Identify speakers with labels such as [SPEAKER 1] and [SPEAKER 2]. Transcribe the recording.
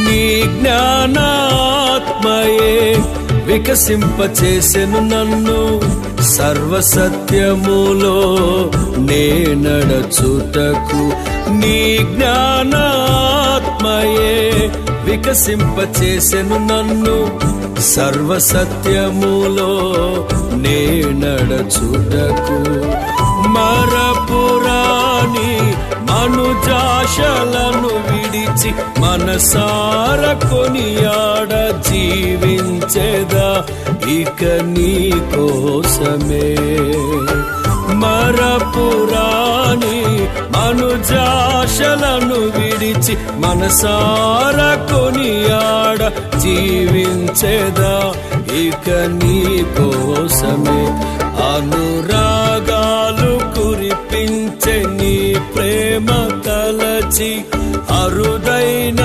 [SPEAKER 1] నీ జ్ఞానాత్మయే వికసింపచేసెను నన్ను, సర్వసత్యములో నే నడచుటకు. నీ జ్ఞానాత్మయే వికసింపచేసెను నన్ను, సర్వసత్యములో నే నడచుటకు. మరపురాని మనుజాశలను విడిచి మనసార కొనియాడ జీవించెదా ఇక నీ కోసమే. మరపురాని మనుజాశలను విడిచి మనసార కొనియాడ జీవించెదా ఇక నీ కోసమే. అనురాగాలు కురిపించే నీ ప్రేమ తలచి అరుదైన